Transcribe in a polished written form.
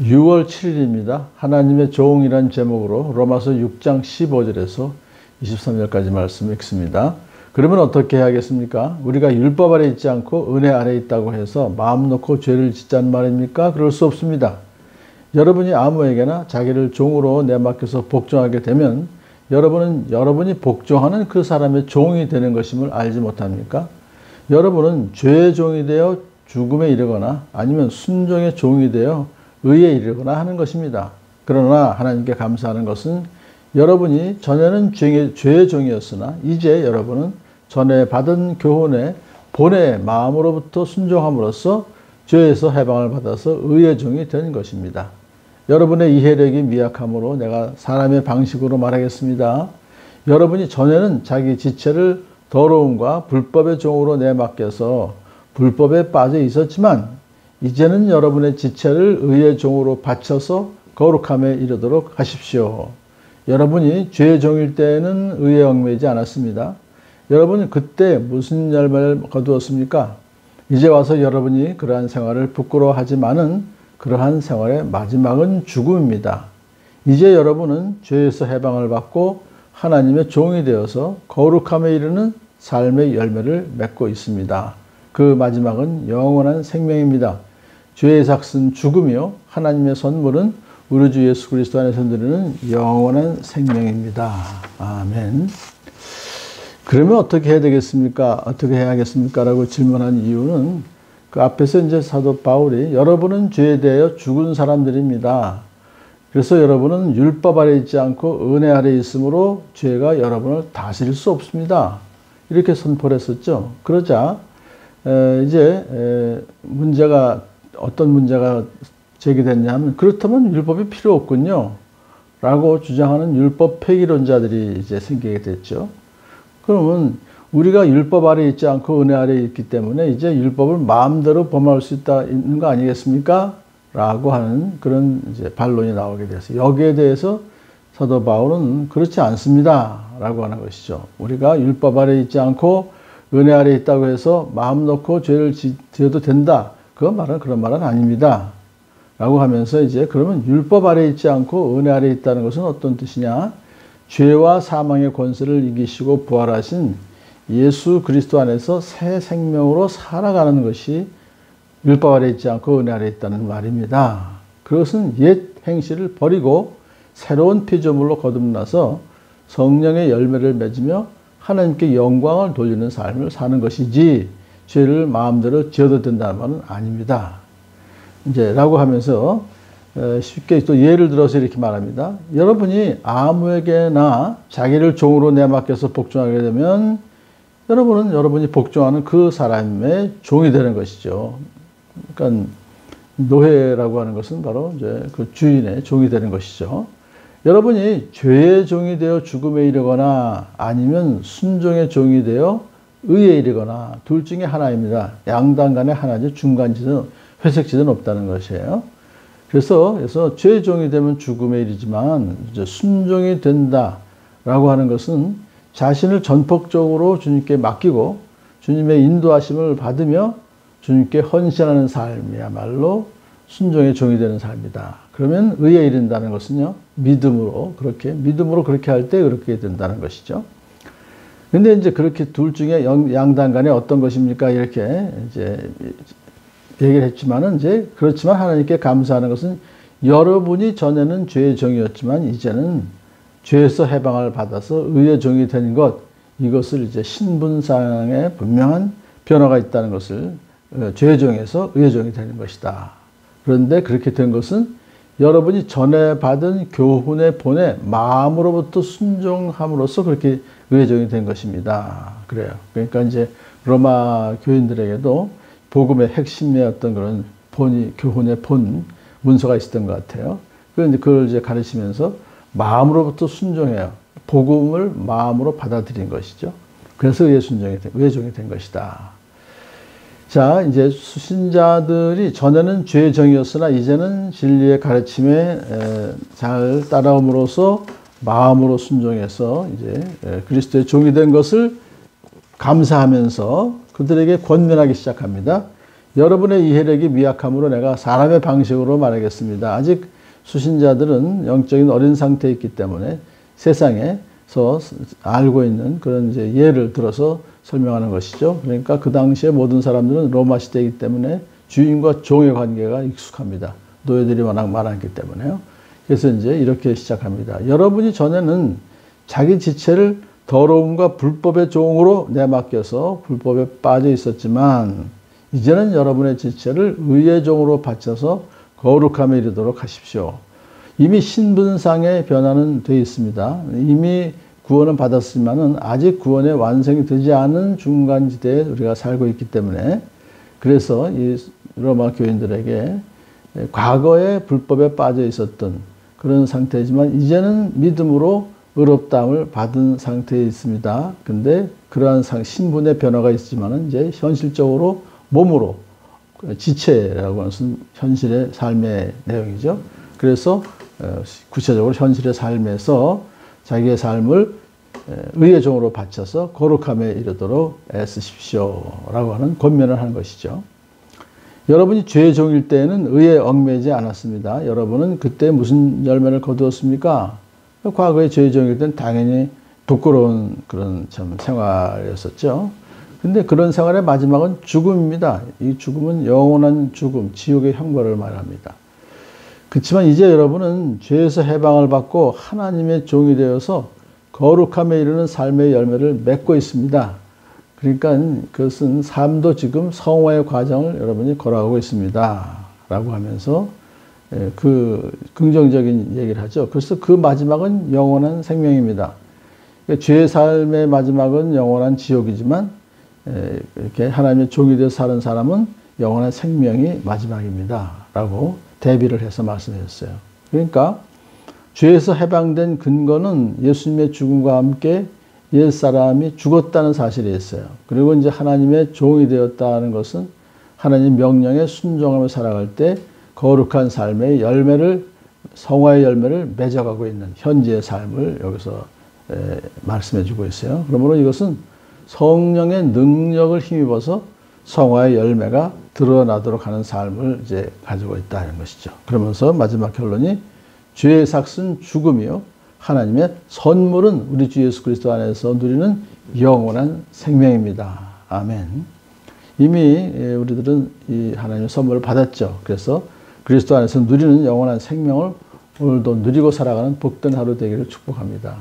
6월 7일입니다. 하나님의 종이라는 제목으로 로마서 6장 15절에서 23절까지 말씀 읽습니다. 그러면 어떻게 해야겠습니까? 우리가 율법 아래 있지 않고 은혜 아래 있다고 해서 마음 놓고 죄를 짓자는 말입니까? 그럴 수 없습니다. 여러분이 아무에게나 자기를 종으로 내맡겨서 복종하게 되면 여러분이 복종하는 그 사람의 종이 되는 것임을 알지 못합니까? 여러분은 죄의 종이 되어 죽음에 이르거나 아니면 순종의 종이 되어 의에 이르거나 하는 것입니다. 그러나 하나님께 감사하는 것은 여러분이 전에는 죄의 종이었으나 이제 여러분은 전에 받은 교훈의 본의 마음으로부터 순종함으로써 죄에서 해방을 받아서 의의 종이 된 것입니다. 여러분의 이해력이 미약함으로 내가 사람의 방식으로 말하겠습니다. 여러분이 전에는 자기 지체를 더러움과 불법의 종으로 내맡겨서 불법에 빠져 있었지만 이제는 여러분의 지체를 의의 종으로 바쳐서 거룩함에 이르도록 하십시오. 여러분이 죄의 종일 때에는 의에 얽매이지 않았습니다. 여러분은 그때 무슨 열매를 거두었습니까? 이제 와서 여러분이 그러한 생활을 부끄러워하지만은 그러한 생활의 마지막은 죽음입니다. 이제 여러분은 죄에서 해방을 받고 하나님의 종이 되어서 거룩함에 이르는 삶의 열매를 맺고 있습니다. 그 마지막은 영원한 생명입니다. 죄의 삭은 죽음이요 하나님의 선물은 우리 주 예수 그리스도 안에서 누리는 영원한 생명입니다. 아멘. 그러면 어떻게 해야 되겠습니까? 어떻게 해야겠습니까? 라고 질문한 이유는 그 앞에서 이제 사도 바울이 여러분은 죄에 대하여 죽은 사람들입니다. 그래서 여러분은 율법 아래 있지 않고 은혜 아래 있으므로 죄가 여러분을 다스릴 수 없습니다. 이렇게 선포를 했었죠. 그러자 이제 어떤 문제가 제기됐냐 하면 그렇다면 율법이 필요 없군요. 라고 주장하는 율법 폐기론자들이 이제 생기게 됐죠. 그러면 우리가 율법 아래 있지 않고 은혜 아래 있기 때문에 이제 율법을 마음대로 범할 수 있는 거 아니겠습니까? 라고 하는 그런 이제 반론이 나오게 됐어요. 여기에 대해서 사도 바울은 그렇지 않습니다. 라고 하는 것이죠. 우리가 율법 아래 있지 않고 은혜 아래 있다고 해서 마음 놓고 죄를 지어도 된다. 그 말은 그런 말은 아닙니다. 라고 하면서 이제 그러면 율법 아래 있지 않고 은혜 아래 있다는 것은 어떤 뜻이냐? 죄와 사망의 권세를 이기시고 부활하신 예수 그리스도 안에서 새 생명으로 살아가는 것이 율법 아래 있지 않고 은혜 아래 있다는 말입니다. 그것은 옛 행실을 버리고 새로운 피조물로 거듭나서 성령의 열매를 맺으며 하나님께 영광을 돌리는 삶을 사는 것이지 죄를 마음대로 지어도 된다는 말은 아닙니다. 이제 라고 하면서 쉽게 또 예를 들어서 이렇게 말합니다. 여러분이 아무에게나 자기를 종으로 내맡겨서 복종하게 되면 여러분은 여러분이 복종하는 그 사람의 종이 되는 것이죠. 그러니까 노예라고 하는 것은 바로 이제 그 주인의 종이 되는 것이죠. 여러분이 죄의 종이 되어 죽음에 이르거나 아니면 순종의 종이 되어 의에 이르거나 둘 중에 하나입니다. 양당 간에 하나지 중간지는 회색지는 없다는 것이에요. 그래서 죄의 종이 되면 죽음에 이르지만 이제 순종이 된다라고 하는 것은 자신을 전폭적으로 주님께 맡기고 주님의 인도하심을 받으며 주님께 헌신하는 삶이야말로 순종의 종이 되는 삶이다. 그러면 의에 이른다는 것은요, 믿음으로 그렇게 할 때 그렇게 된다는 것이죠. 근데 이제 그렇게 둘 중에 양당 간에 어떤 것입니까? 이렇게 이제 얘기를 했지만은 이제 그렇지만 하나님께 감사하는 것은 여러분이 전에는 죄의 종이었지만 이제는 죄에서 해방을 받아서 의의 종이 된 것, 이것을 이제 신분상에 분명한 변화가 있다는 것을 죄의 종에서 의의 종이 되는 것이다. 그런데 그렇게 된 것은 여러분이 전에 받은 교훈의 본에 마음으로부터 순종함으로써 그렇게 의의 종이 된 것입니다. 그래요. 그러니까 이제 로마 교인들에게도 복음의 핵심의 어떤 그런 교훈의 본 문서가 있었던 것 같아요. 그걸 이제 가르치면서 마음으로부터 순종해요. 복음을 마음으로 받아들인 것이죠. 그래서 의의 종이 된 것이다. 자, 이제 수신자들이 전에는 죄의 종이었으나 이제는 진리의 가르침에 잘 따라옴으로써 마음으로 순종해서 이제 그리스도의 종이 된 것을 감사하면서 그들에게 권면하기 시작합니다. 여러분의 이해력이 미약함으로 내가 사람의 방식으로 말하겠습니다. 아직 수신자들은 영적인 어린 상태에 있기 때문에 세상에서 알고 있는 그런 이제 예를 들어서 설명하는 것이죠. 그러니까 그 당시에 모든 사람들은 로마 시대이기 때문에 주인과 종의 관계가 익숙합니다. 노예들이 워낙 많았기 때문에요. 그래서 이제 이렇게 시작합니다. 여러분이 전에는 자기 지체를 더러움과 불법의 종으로 내맡겨서 불법에 빠져 있었지만 이제는 여러분의 지체를 의의 종으로 바쳐서 거룩함에 이르도록 하십시오. 이미 신분상의 변화는 되어 있습니다. 이미 구원은 받았지만은 아직 구원의 완성이 되지 않은 중간지대에 우리가 살고 있기 때문에 그래서 이 로마 교인들에게 과거에 불법에 빠져 있었던 그런 상태이지만 이제는 믿음으로 의롭다함을 받은 상태에 있습니다. 근데 그러한 신분의 변화가 있지만은 이제 현실적으로 몸으로 지체라고 하는 것은 현실의 삶의 내용이죠. 그래서 구체적으로 현실의 삶에서 자기의 삶을 의의 종으로 바쳐서 거룩함에 이르도록 애쓰십시오 라고 하는 권면을 하는 것이죠. 여러분이 죄의 종일 때에는 의에 얽매이지 않았습니다. 여러분은 그때 무슨 열매를 거두었습니까? 과거에 죄의 종일 때는 당연히 부끄러운 그런 참 생활이었었죠. 근데 그런 생활의 마지막은 죽음입니다. 이 죽음은 영원한 죽음, 지옥의 형벌을 말합니다. 그렇지만 이제 여러분은 죄에서 해방을 받고 하나님의 종이 되어서 거룩함에 이르는 삶의 열매를 맺고 있습니다. 그러니까 그것은 삶도 지금 성화의 과정을 여러분이 걸어가고 있습니다. 라고 하면서 그 긍정적인 얘기를 하죠. 그래서 그 마지막은 영원한 생명입니다. 그러니까 죄의 삶의 마지막은 영원한 지옥이지만 이렇게 하나님의 종이 되어 사는 사람은 영원한 생명이 마지막입니다. 라고 대비를 해서 말씀하셨어요. 그러니까 죄에서 해방된 근거는 예수님의 죽음과 함께 옛사람이 죽었다는 사실이 있어요. 그리고 이제 하나님의 종이 되었다는 것은 하나님 명령에 순종하며 살아갈 때 거룩한 삶의 열매를, 성화의 열매를 맺어가고 있는 현재의 삶을 여기서 말씀해 주고 있어요. 그러므로 이것은 성령의 능력을 힘입어서 성화의 열매가 드러나도록 하는 삶을 이제 가지고 있다는 것이죠. 그러면서 마지막 결론이 죄의 삭은 죽음이요 하나님의 선물은 우리 주 예수 그리스도 안에서 누리는 영원한 생명입니다. 아멘. 이미 우리들은 이 하나님의 선물을 받았죠. 그래서 그리스도 안에서 누리는 영원한 생명을 오늘도 누리고 살아가는 복된 하루 되기를 축복합니다.